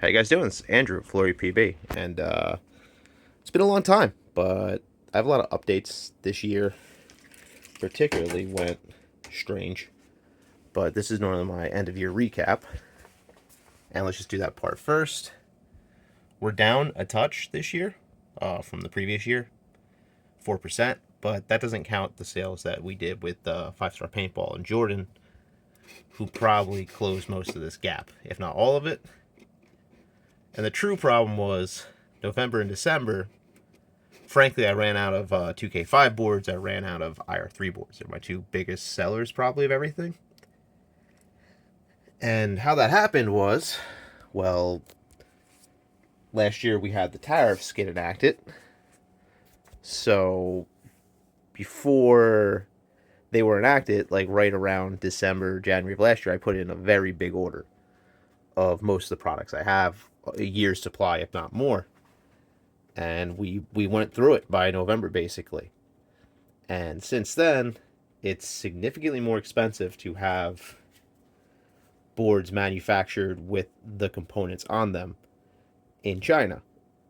How you guys doing? It's Andrew, FloryPB, and it's been a long time, but I have a lot of updates this year. Particularly went strange, but this is normally my end of year recap, and let's just do that part first. We're down a touch this year from the previous year, 4%, but that doesn't count the sales that we did with 5-Star Paintball and Jordan, who probably closed most of this gap, if not all of it. And the true problem was November and December. Frankly, I ran out of 2K5 boards. I ran out of IR3 boards. They're my two biggest sellers probably of everything. And how that happened was, well, last year we had the tariffs get enacted. So before they were enacted, like right around December, January of last year, I put in a very big order of most of the products I have, a year's supply, if not more. And we went through it by November, basically. And since then, it's significantly more expensive to have boards manufactured with the components on them in China,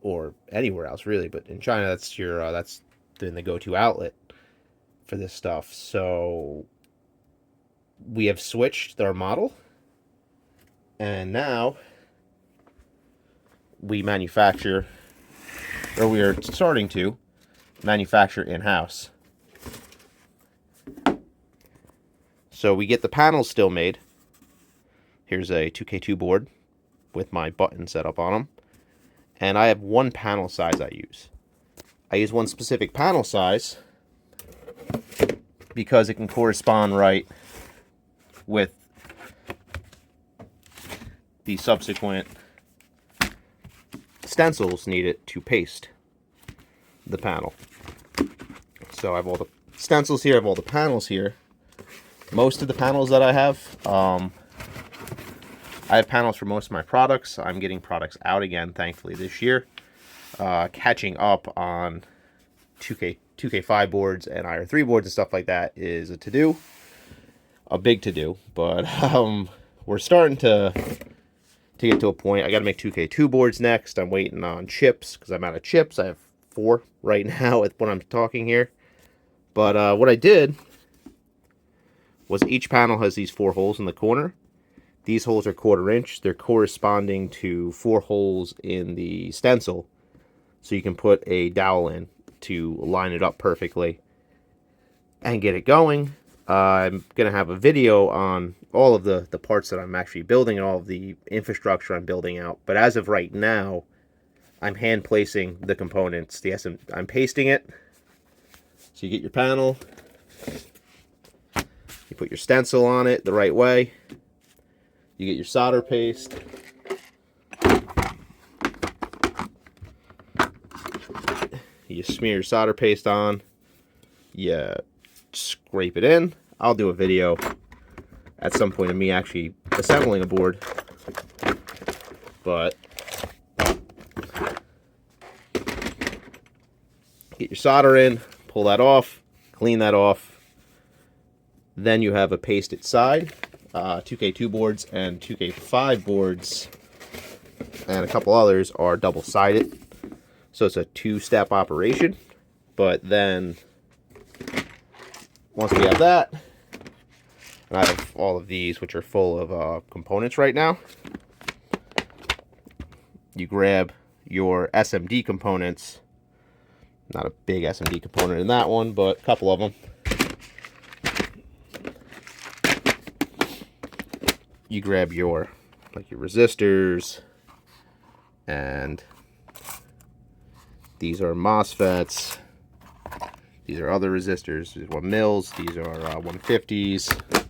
or anywhere else really, but in China, that's been the go-to outlet for this stuff. So we have switched our model, and now we manufacture, or we are starting to manufacture in-house. So we get the panels still made. Here's a 2K2 board with my button set up on them. And I have one panel size I use. I use one specific panel size because it can correspond right with the subsequent stencils needed to paste the panel. So I have all the stencils here, I have all the panels here. Most of the panels that I have panels for most of my products. I'm getting products out again, thankfully, this year. Catching up on 2K5 boards and IR3 boards and stuff like that is a to-do. A big to-do, but we're starting to get to a point. I got to make 2K2 boards next. I'm waiting on chips because I'm out of chips. I have 4 right now when I'm talking here. But what I did was each panel has these 4 holes in the corner. These holes are 1/4 inch. They're corresponding to 4 holes in the stencil. So you can put a dowel in to line it up perfectly and get it going. I'm going to have a video on all of the parts that I'm actually building and all of the infrastructure I'm building out. But as of right now, I'm hand placing the components. I'm pasting it. So you get your panel. You put your stencil on it the right way. You get your solder paste. You smear your solder paste on. You scrape it in. I'll do a video at some point of me actually assembling a board. But get your solder in, pull that off, clean that off. Then you have a pasted side. 2K2 boards and 2K5 boards and a couple others are double-sided. So it's a 2-step operation. But then once we have that, and I have all of these which are full of components right now, you grab your SMD components. Not a big SMD component in that one, but a couple of them. You grab your resistors, and these are MOSFETs. These are other resistors. These are 1 mils. These are 150s.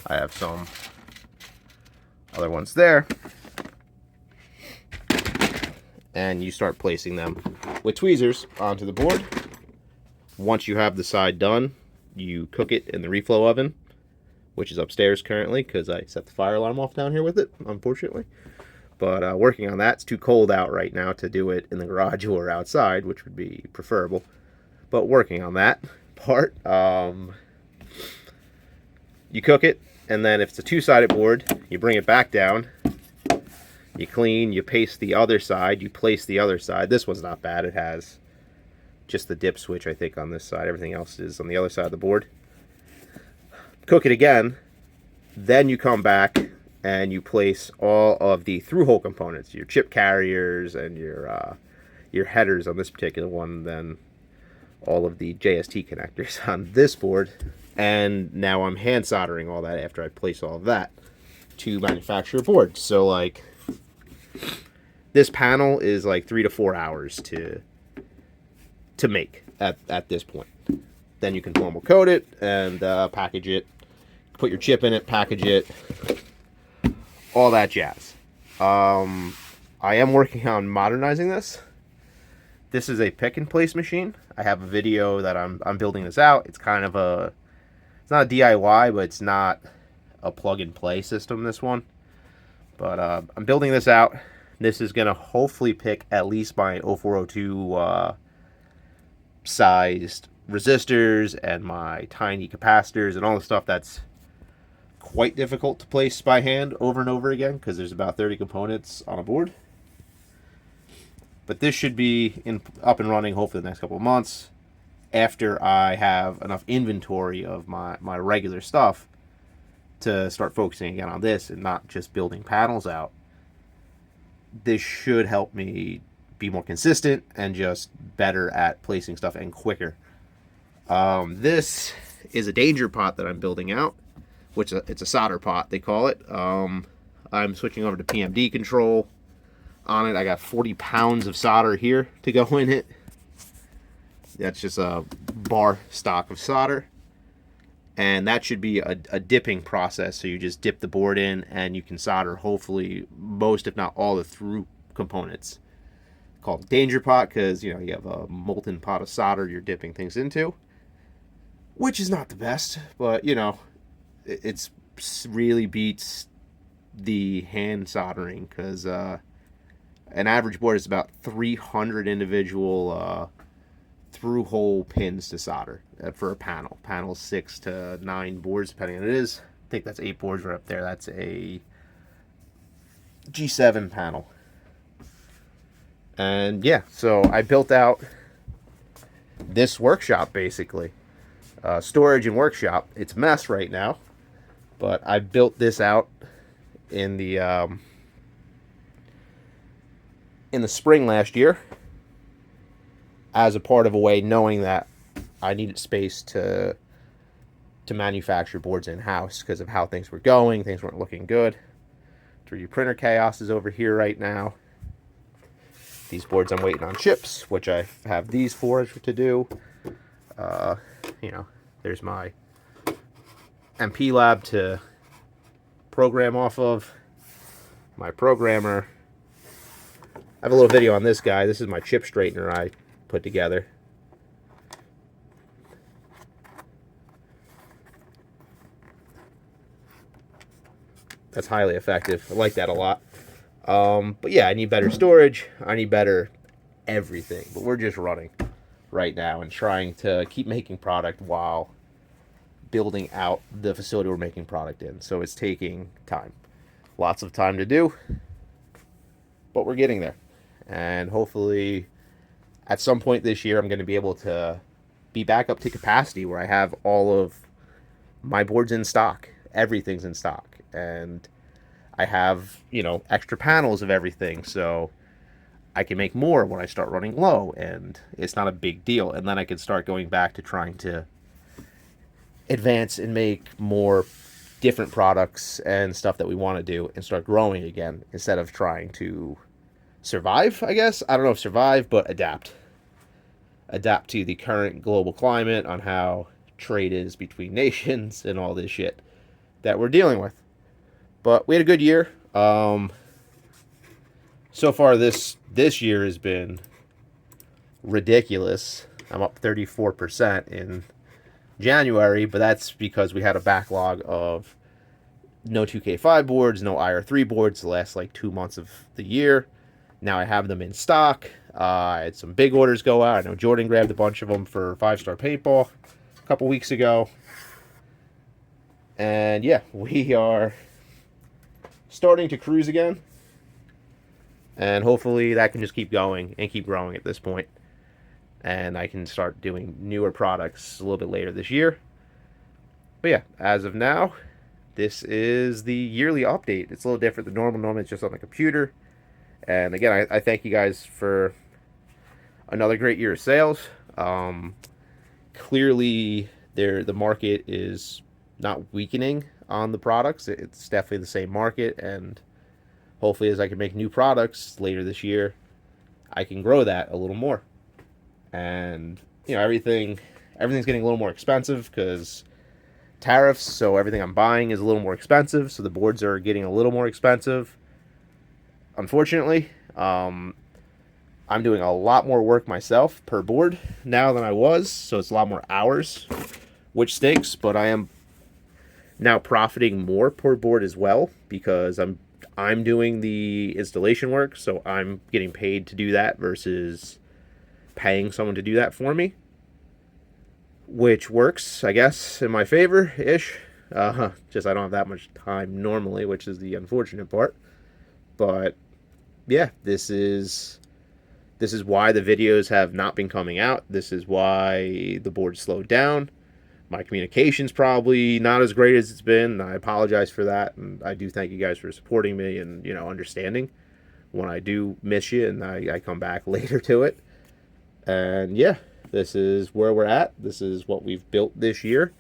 I have some other ones there. And you start placing them with tweezers onto the board. Once you have the side done, you cook it in the reflow oven, which is upstairs currently because I set the fire alarm off down here with it, unfortunately. But working on that. It's too cold out right now to do it in the garage or outside, which would be preferable. But working on that part. You cook it, and then if it's a 2-sided board, you bring it back down. You clean, you paste the other side, you place the other side. This one's not bad. It has just the dip switch, I think, on this side. Everything else is on the other side of the board. Cook it again. Then you come back and you place all of the through-hole components, your chip carriers and your headers on this particular one, then all of the JST connectors on this board. And now I'm hand soldering all that after I place all of that to manufacture a board. So like this panel is like 3 to 4 hours to make at this point. Then you can formal coat it and package it, put your chip in it, package it, all that jazz. I am working on modernizing this. This is a pick and place machine. I have a video that I'm building this out. It's kind of it's not a DIY, but it's not a plug and play system, this one. But I'm building this out. This is gonna hopefully pick at least my 0402 sized resistors and my tiny capacitors and all the stuff that's quite difficult to place by hand over and over again because there's about 30 components on a board. But this should be up and running hopefully the next couple of months after I have enough inventory of my regular stuff to start focusing again on this and not just building panels out. This should help me be more consistent and just better at placing stuff and quicker. This is a danger pot that I'm building out, which it's a solder pot, they call it. I'm switching over to PMD control on it. I got 40 pounds of solder here to go in it. That's just a bar stock of solder. And that should be a dipping process. So you just dip the board in and you can solder hopefully most, if not all, the through components. Called danger pot because, you know, you have a molten pot of solder you're dipping things into, which is not the best, but, you know, it's really beats the hand soldering because an average board is about 300 individual through hole pins to solder for a panel. Panel 6 to 9 boards, depending on what it is. I think that's 8 boards right up there. That's a G7 panel. And yeah, so I built out this workshop basically. Storage and workshop. It's a mess right now, but I built this out in the spring last year as a part of a way, knowing that I needed space to manufacture boards in-house because of how things were going. Things weren't looking good. 3D printer chaos is over here right now. These boards I'm waiting on chips, which I have these for to do. You know, there's my MP lab to program off of. My programmer. I have a little video on this guy. This is my chip straightener I put together. That's highly effective. I like that a lot. But yeah, I need better storage. I need better everything. But we're just running right now and trying to keep making product while building out the facility we're making product in. So it's taking time. Lots of time to do. But we're getting there. And hopefully at some point this year I'm going to be able to be back up to capacity where I have all of my boards in stock. Everything's in stock. And I have, you know, extra panels of everything, so I can make more when I start running low, and it's not a big deal. And then I can start going back to trying to advance and make more different products and stuff that we want to do and start growing again instead of trying to survive, I guess. I don't know if survive, but adapt. Adapt to the current global climate on how trade is between nations and all this shit that we're dealing with. But we had a good year. So far this year has been ridiculous. I'm up 34% in January, but that's because we had a backlog of no 2K5 boards, no IR3 boards the last like 2 months of the year. Now I have them in stock. I had some big orders go out. I know Jordan grabbed a bunch of them for 5-star paintball a couple weeks ago. And yeah, we are starting to cruise again. And hopefully that can just keep going and keep growing at this point. And I can start doing newer products a little bit later this year. But yeah, as of now, this is the yearly update. It's a little different than normal. Normally it's just on the computer. And again, I thank you guys for another great year of sales. Clearly, the market is not weakening on the products. It's definitely the same market, and hopefully as I can make new products later this year, I can grow that a little more. And everything's getting a little more expensive because tariffs, so everything I'm buying is a little more expensive, so the boards are getting a little more expensive, unfortunately. I'm doing a lot more work myself per board now than I was, so it's a lot more hours, which stinks, but I am now profiting more per board as well because I'm doing the installation work, so I'm getting paid to do that versus paying someone to do that for me, which works, I guess, in my favor-ish. Just I don't have that much time normally, which is the unfortunate part. But yeah, this is why the videos have not been coming out. This is why the board slowed down. My communication's probably not as great as it's been. I apologize for that, and I do thank you guys for supporting me and understanding when I do miss you and I come back later to it. And yeah, this is where we're at. This is what we've built this year.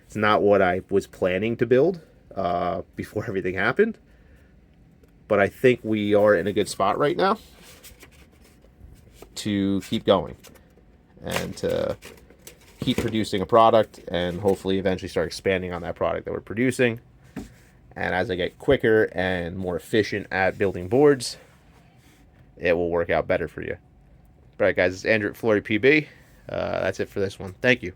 It's not what I was planning to build before everything happened, but I think we are in a good spot right now to keep going and to keep producing a product and hopefully eventually start expanding on that product that we're producing. And as I get quicker and more efficient at building boards, it will work out better for you. All right, guys, it's Andrew at FloryPB. That's it for this one. Thank you.